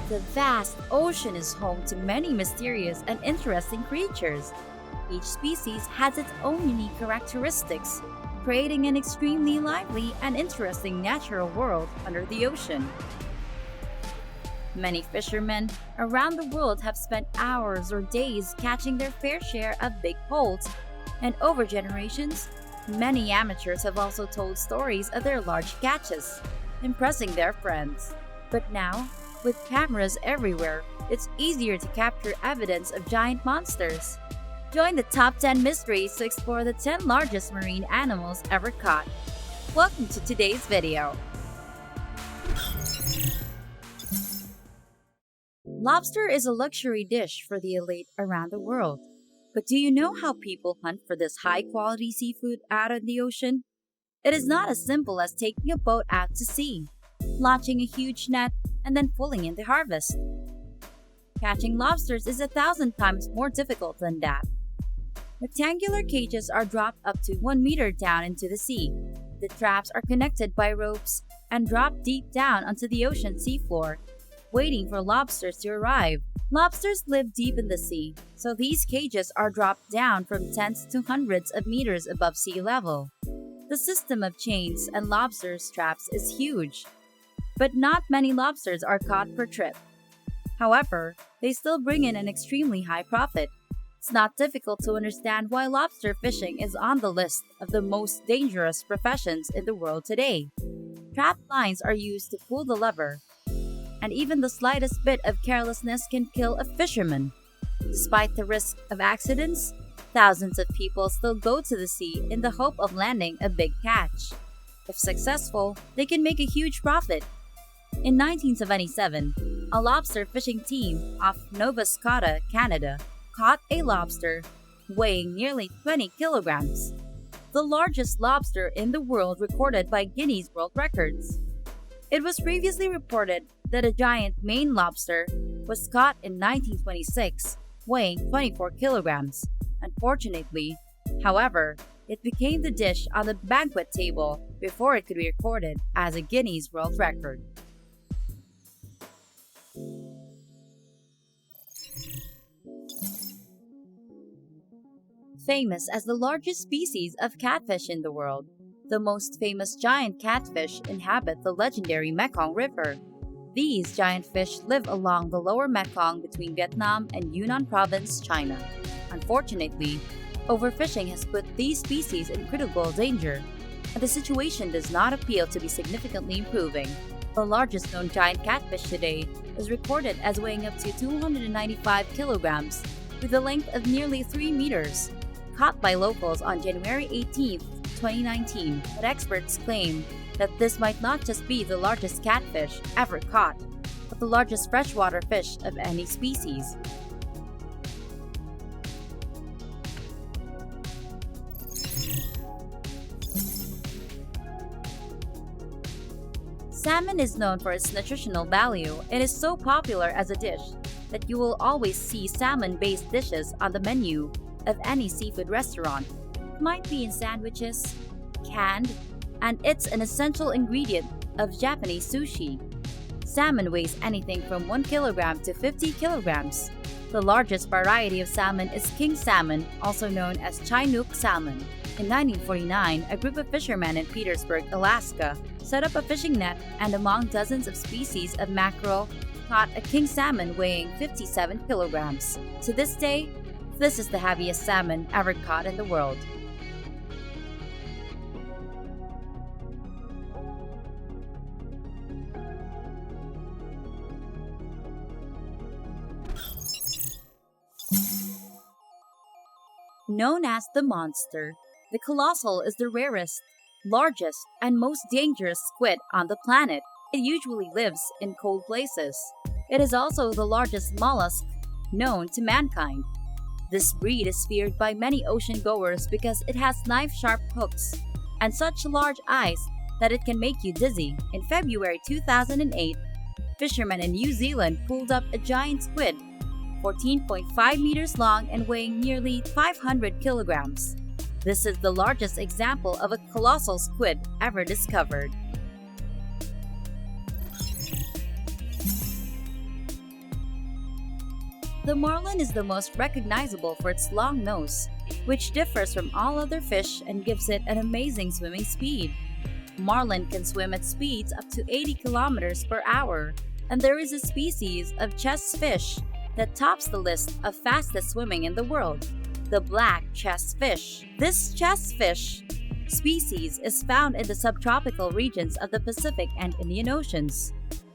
The vast ocean is home to many mysterious and interesting creatures. Each species has its own unique characteristics, creating an extremely lively and interesting natural world under the ocean. Many fishermen around the world have spent hours or days catching their fair share of big polts, and over generations, many amateurs have also told stories of their large catches, impressing their friends. But now, with cameras everywhere, it's easier to capture evidence of giant monsters. Join the top 10 mysteries to explore the 10 largest marine animals ever caught. Welcome to today's video. Lobster is a luxury dish for the elite around the world. But do you know how people hunt for this high-quality seafood out in the ocean? It is not as simple as taking a boat out to sea, launching a huge net, and then pulling in the harvest. Catching lobsters is 1,000 times more difficult than that. Rectangular cages are dropped up to 1 meter down into the sea. The traps are connected by ropes and dropped deep down onto the ocean seafloor, waiting for lobsters to arrive. Lobsters live deep in the sea, so these cages are dropped down from tens to hundreds of meters above sea level. The system of chains and lobsters traps is huge, but not many lobsters are caught per trip. However, they still bring in an extremely high profit. It's not difficult to understand why lobster fishing is on the list of the most dangerous professions in the world today. Trap lines are used to pull the lever, and even the slightest bit of carelessness can kill a fisherman. Despite the risk of accidents, thousands of people still go to the sea in the hope of landing a big catch. If successful, they can make a huge profit. In 1977, a lobster fishing team off Nova Scotia, Canada, caught a lobster weighing nearly 20 kilograms, the largest lobster in the world recorded by Guinness World Records. It was previously reported that a giant Maine lobster was caught in 1926, weighing 24 kilograms. Unfortunately, however, it became the dish on the banquet table before it could be recorded as a Guinness World Record. Famous as the largest species of catfish in the world, the most famous giant catfish inhabit the legendary Mekong River. These giant fish live along the lower Mekong between Vietnam and Yunnan Province, China. Unfortunately, overfishing has put these species in critical danger, and the situation does not appear to be significantly improving. The largest known giant catfish today is recorded as weighing up to 295 kilograms, with a length of nearly 3 meters, caught by locals on January 18, 2019. But experts claim that this might not just be the largest catfish ever caught, but the largest freshwater fish of any species. Salmon is known for its nutritional value and is so popular as a dish that you will always see salmon-based dishes on the menu of any seafood restaurant. It might be in sandwiches, canned, and it's an essential ingredient of Japanese sushi. Salmon weighs anything from 1 kilogram to 50 kilograms. The largest variety of salmon is king salmon, also known as Chinook salmon. In 1949, a group of fishermen in Petersburg, Alaska, set up a fishing net and among dozens of species of mackerel, caught a king salmon weighing 57 kilograms. To this day, this is the heaviest salmon ever caught in the world. Known as the monster, the colossal is the rarest, largest, and most dangerous squid on the planet. It usually lives in cold places. It is also the largest mollusk known to mankind. This breed is feared by many ocean goers because it has knife-sharp hooks and such large eyes that it can make you dizzy. In February 2008, fishermen in New Zealand pulled up a giant squid, 14.5 meters long and weighing nearly 500 kilograms. This is the largest example of a colossal squid ever discovered. The marlin is the most recognizable for its long nose, which differs from all other fish and gives it an amazing swimming speed. Marlin can swim at speeds up to 80 kilometers per hour, and there is a species of chess fish that tops the list of fastest swimming in the world, the black chess fish. This chess fish species is found in the subtropical regions of the Pacific and Indian Oceans.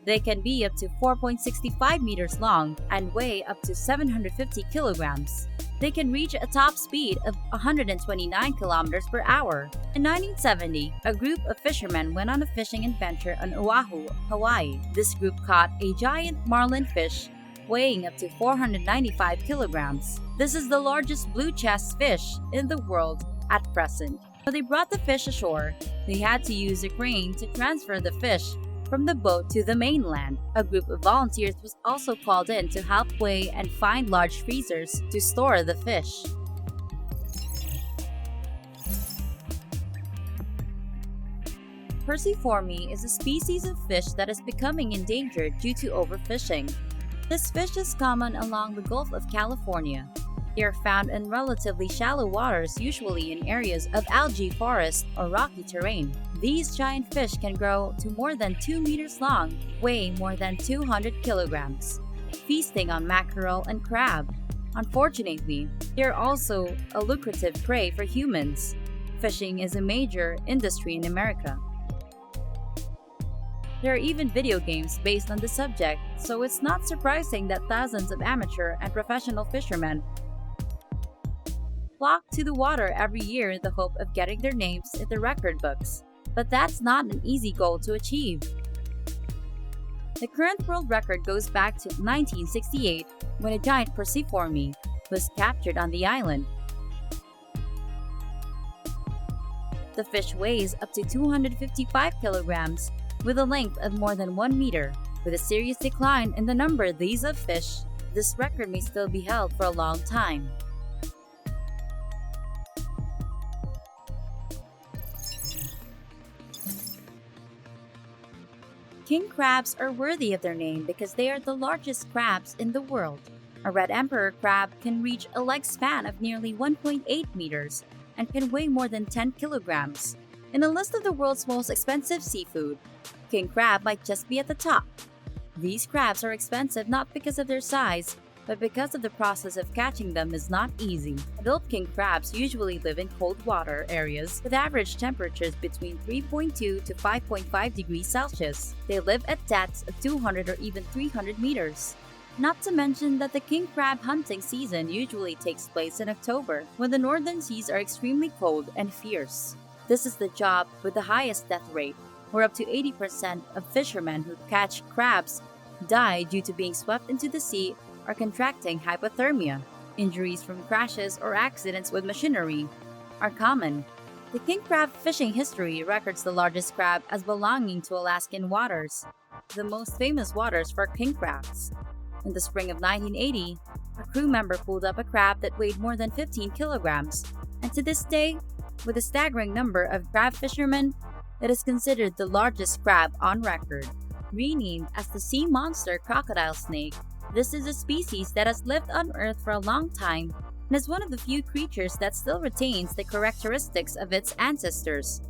They can be up to 4.65 meters long and weigh up to 750 kilograms. They can reach a top speed of 129 kilometers per hour. In 1970, a group of fishermen went on a fishing adventure on Oahu, Hawaii. This group caught a giant marlin fish weighing up to 495 kilograms. This is the largest blue chess fish in the world at present. When they brought the fish ashore, they had to use a crane to transfer the fish from the boat to the mainland. A group of volunteers was also called in to help weigh and find large freezers to store the fish. Perciforme is a species of fish that is becoming endangered due to overfishing. This fish is common along the Gulf of California. They are found in relatively shallow waters, usually in areas of algae forest or rocky terrain. These giant fish can grow to more than 2 meters long, weigh more than 200 kilograms, feasting on mackerel and crab. Unfortunately, they are also a lucrative prey for humans. Fishing is a major industry in America. There are even video games based on the subject, so it's not surprising that thousands of amateur and professional fishermen flock to the water every year in the hope of getting their names in the record books. But that's not an easy goal to achieve. The current world record goes back to 1968 when a giant Perciforme was captured on the island. The fish weighs up to 255 kilograms with a length of more than 1 meter. With a serious decline in the number of these of fish, this record may still be held for a long time. King crabs are worthy of their name because they are the largest crabs in the world. A red emperor crab can reach a leg span of nearly 1.8 meters and can weigh more than 10 kilograms. In a list of the world's most expensive seafood, king crab might just be at the top. These crabs are expensive not because of their size, but because of the process of catching them is not easy. Adult king crabs usually live in cold water areas with average temperatures between 3.2 to 5.5 degrees Celsius. They live at depths of 200 or even 300 meters. Not to mention that the king crab hunting season usually takes place in October, when the northern seas are extremely cold and fierce. This is the job with the highest death rate, where up to 80% of fishermen who catch crabs die due to being swept into the sea or contracting hypothermia. Injuries from crashes or accidents with machinery are common. The king crab fishing history records the largest crab as belonging to Alaskan waters, the most famous waters for king crabs. In the spring of 1980, a crew member pulled up a crab that weighed more than 15 kilograms, and to this day, with a staggering number of crab fishermen, it is considered the largest crab on record. Renamed as the sea monster crocodile snake, this is a species that has lived on Earth for a long time and is one of the few creatures that still retains the characteristics of its ancestors.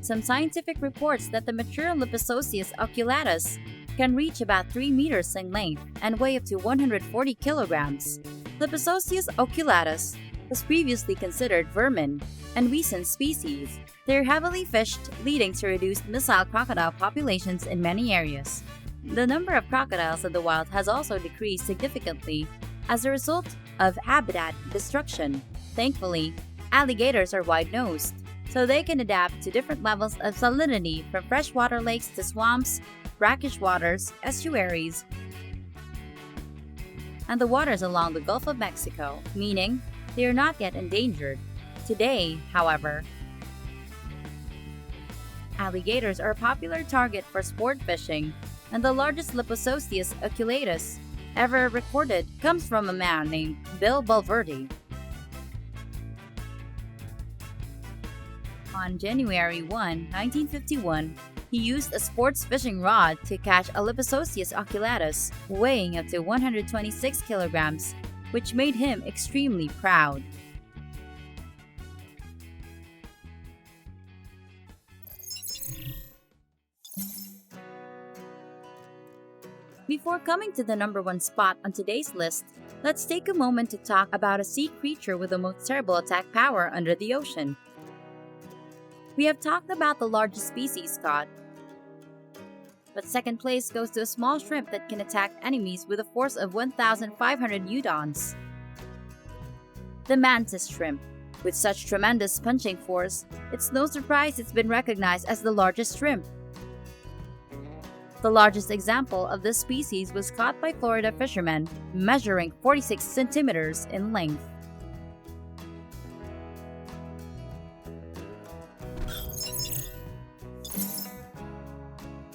Some scientific reports that the mature Lepisosius oculatus can reach about 3 meters in length and weigh up to 140 kilograms. Lepisosius oculatus was previously considered vermin and recent species. They are heavily fished, leading to reduced missile crocodile populations in many areas. The number of crocodiles in the wild has also decreased significantly as a result of habitat destruction. Thankfully, alligators are wide-nosed, so they can adapt to different levels of salinity from freshwater lakes to swamps, brackish waters, estuaries, and the waters along the Gulf of Mexico, meaning they are not yet endangered. Today, however, alligators are a popular target for sport fishing, and the largest Lepisosius oculatus ever recorded comes from a man named Bill Bulverde. On January 1, 1951, He used a sports fishing rod to catch a oculatus, weighing up to 126 kilograms, which made him extremely proud. Before coming to the number one spot on today's list, let's take a moment to talk about a sea creature with the most terrible attack power under the ocean. We have talked about the largest species, Scott, but second place goes to a small shrimp that can attack enemies with a force of 1,500 newtons. The mantis shrimp. With such tremendous punching force, it's no surprise it's been recognized as the largest shrimp. The largest example of this species was caught by Florida fishermen, measuring 46 centimeters in length.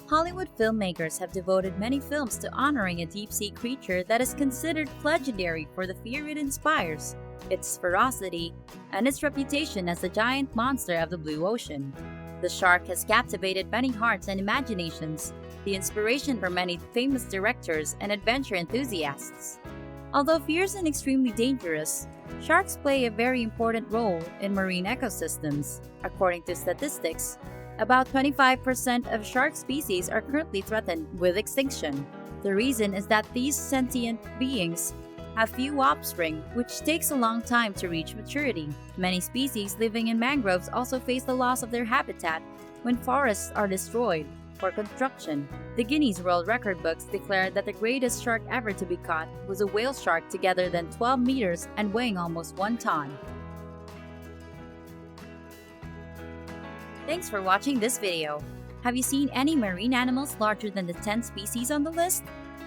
Hollywood filmmakers have devoted many films to honoring a deep-sea creature that is considered legendary for the fear it inspires, its ferocity, and its reputation as the giant monster of the blue ocean. The shark has captivated many hearts and imaginations, the inspiration for many famous directors and adventure enthusiasts. Although fierce and extremely dangerous, sharks play a very important role in marine ecosystems. According to statistics, about 25% of shark species are currently threatened with extinction. The reason is that these sentient beings have few offspring, which takes a long time to reach maturity. Many species living in mangroves also face the loss of their habitat when forests are destroyed for construction. The Guinness World Record books declare that the greatest shark ever to be caught was a whale shark together than 12 meters and weighing almost 1 ton. Thanks for watching this video. Have you seen any marine animals larger than the 10 species on the list?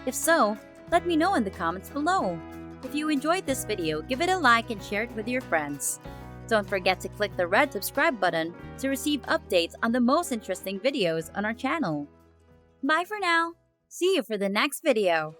If so, let me know in the comments below. If you enjoyed this video, give it a like and share it with your friends. Don't forget to click the red subscribe button to receive updates on the most interesting videos on our channel. Bye for now. See you for the next video.